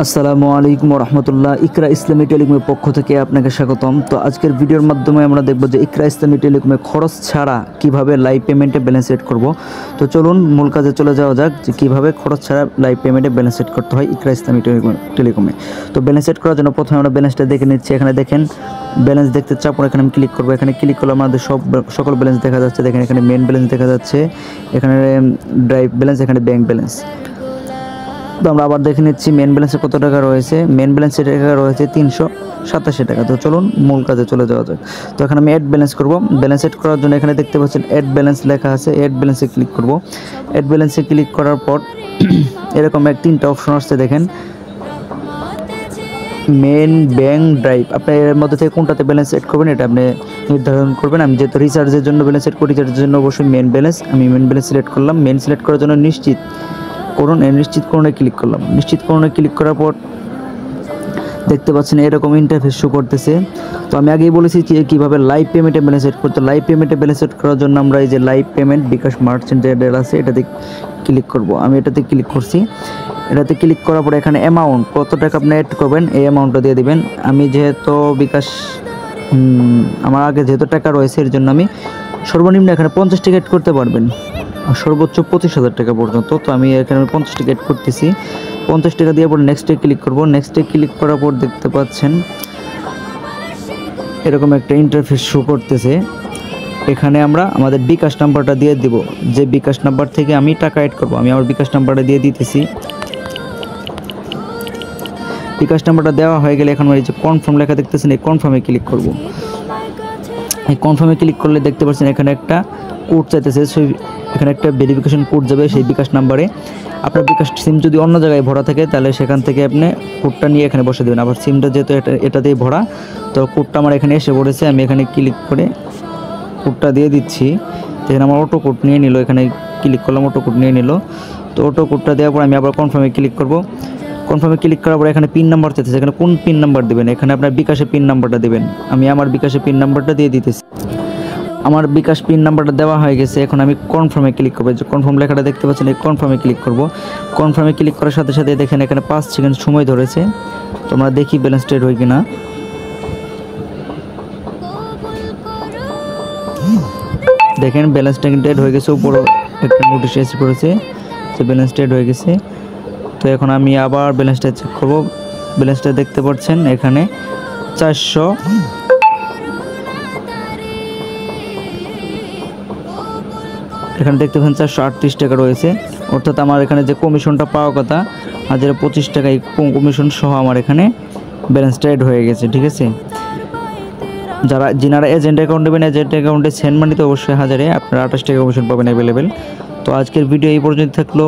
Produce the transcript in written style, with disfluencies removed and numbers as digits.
আসসালামু আলাইকুম রহমতুল্লাহ। ইকরা ইসলামী টেলিকমের পক্ষ থেকে আপনাকে স্বাগতম। তো আজকের ভিডিওর মাধ্যমে আমরা দেখব যে ইকরা ইসলামী টেলিকমে খরচ ছাড়া কিভাবে লাইভ পেমেন্টে ব্যালেন্স সেট করব। তো চলুন মূল কাজে চলে যাওয়া যাক যে কীভাবে খরচ ছাড়া লাইভ পেমেন্টে ব্যালেন্স সেট করতে হয় ইকরা ইসলামী টেলিকমে। তো ব্যালেন্স সেট করার জন্য প্রথমে আমরা ব্যালেন্সটা দেখে নিচ্ছি। এখানে দেখেন ব্যালেন্স দেখতে চাপড়, এখানে আমি ক্লিক করবো। এখানে ক্লিক করলে আমাদের সকল ব্যালেন্স দেখা যাচ্ছে। দেখেন এখানে মেন ব্যালেন্স দেখা যাচ্ছে, এখানে ড্রাইভ ব্যালেন্স, এখানে ব্যাংক ব্যালেন্স। তো আমরা আবার দেখে নিচ্ছি মেন ব্যালেন্সে কত টাকা রয়েছে। মেন ব্যালেন্সের টাকা রয়েছে 387 টাকা। তো চলুন মূল কাজে চলে যাওয়া যাক। তো এখানে আমি অ্যাড ব্যালেন্স করব। ব্যালেন্স এড করার জন্য এখানে দেখতে পাচ্ছেন অ্যাড ব্যালেন্স লেখা আছে। অ্যাড ব্যালেন্সে ক্লিক করব। অ্যাড ব্যালেন্সে ক্লিক করার পর এরকম তিনটা অপশন আসছে। দেখেন মেন, ব্যাংক, ড্রাইভ। আপনি এর মধ্যে থেকে কোনটাতে ব্যালেন্স এড করবেন এটা আপনি নির্ধারণ করবেন। আমি যেহেতু রিচার্জের জন্য ব্যালেন্স এড করি, রিচার্জের জন্য অবশ্যই মেন ব্যালেন্স, আমি মেন ব্যালেন্স সিলেক্ট করলাম। মেন সিলেক্ট করার জন্য নিশ্চিত করুন, নিশ্চিত করুন ক্লিক করলাম। নিশ্চিত করুন ক্লিক করার পর দেখতে পাচ্ছেন এরকম ইন্টারফেস শো করতেছে। তো আমি আগেই বলেছি যে কীভাবে লাইভ পেমেন্টে ব্যালেন্স সেট করতে। লাইভ পেমেন্টে ব্যালেন্স সেট করার জন্য আমরা এই যে লাইভ পেমেন্ট বিকাশ মার্চেন্ট এর আছে এটাতে ক্লিক করব। আমি এটাতে ক্লিক করছি। এটাতে ক্লিক করার পর এখানে অ্যামাউন্ট কত টাকা আপনি অ্যাড করবেন এই অ্যামাউন্টটা দিয়ে দিবেন। আমি যেহেতু বিকাশ আমার আগে যেহেতু টাকা রয়েছে এর জন্য আমি সর্বনিম্ন এখানে 50 টাকা অ্যাড করতে পারবেন, সর্বোচ্চ 25,000 টাকা পর্যন্ত। তো আমি এখানে 50 টাকা অ্যাড করতেছি। 50 টাকা দেওয়ার পর নেক্সটে ক্লিক করব। নেক্সটে ক্লিক করার পর দেখতে পাচ্ছেন এরকম একটা ইন্টারফেস শো করতেছে। এখানে আমরা আমাদের বিকাশ নাম্বারটা দিয়ে দিব, যে বিকাশ নাম্বার থেকে আমি টাকা অ্যাড করব। আমি আমার বিকাশ নাম্বারটা দিয়ে দিতেছি। বিকাশ নাম্বারটা দেওয়া হয়ে গেলে এখন এই যে কনফার্ম লেখা দেখতেছেন, এই কনফার্মে ক্লিক করব। এই কনফার্মে ক্লিক করলে দেখতে পাচ্ছেন এখানে একটা কোড চাইতেছে। এখানে একটা ভেরিফিকেশন কোড যাবে সেই বিকাশ নাম্বারে। আপনার বিকাশ সিম যদি অন্য জায়গায় ভরা থাকে তাহলে সেখান থেকে আপনি কোডটা নিয়ে এখানে বসে দেবেন। আবার সিমটা যেহেতু এটাতেই ভরা, তো কোডটা আমার এখানে এসে পড়েছে। আমি এখানে ক্লিক করে কোডটা দিয়ে দিচ্ছি। এখানে আমার অটো কোড নিয়ে নিল। এখানে ক্লিক করলাম, অটো কোড নিয়ে নিল। তো অটো কোডটা দেওয়ার পর আমি আবার কনফার্মে ক্লিক করব। কনফার্মে ক্লিক করার পর এখানে পিন নাম্বার চাইতেছে। এখানে কোন পিন নাম্বার দেবেন, এখানে আপনার বিকাশের পিন নাম্বারটা দেবেন। আমি আমার বিকাশের পিন নাম্বারটা দিয়ে দিতেছি। আমার বিকাশ পিন নাম্বারটা দেওয়া হয়ে গেছে। এখন আমি কনফার্মে ক্লিক করবো। যে কনফার্ম লেখাটা দেখতে পাচ্ছেন, এই কনফার্মে ক্লিক করব। কনফার্মে ক্লিক করার সাথে সাথে দেখেন এখানে 5 সেকেন্ড সময় ধরেছে। তোমরা দেখি ব্যালেন্স ট্রেড হয় কিনা। দেখেন ব্যালেন্স ট্রেড হয়ে গেছে। উপরে একটা নোটিশ এসে পড়েছে যে ব্যালেন্স ট্রেড হয়ে গেছে। তো এখন আমি আবার ব্যালেন্সটা চেক করব। ব্যালেন্সটা দেখতে পাচ্ছেন এখানে 400 এখানে দেখতে পাচ্ছেন 438 টাকা রয়েছে। অর্থাৎ আমার এখানে যে কমিশনটা পাওয়ার কথা 1025 টাকা, এই কমিশন সহ আমার এখানে ব্যালেন্স ট্রেড হয়ে গেছে। ঠিক আছে, যিনারা এজেন্ট অ্যাকাউন্ট নেবেন, এজেন্ট অ্যাকাউন্টে সেন্ড মানিতে অবশ্যই 1000-এ আপনারা 28 টাকা কমিশন পাবেন অ্যাভেলেবেল। তো আজকের ভিডিও এই পর্যন্ত থাকলো।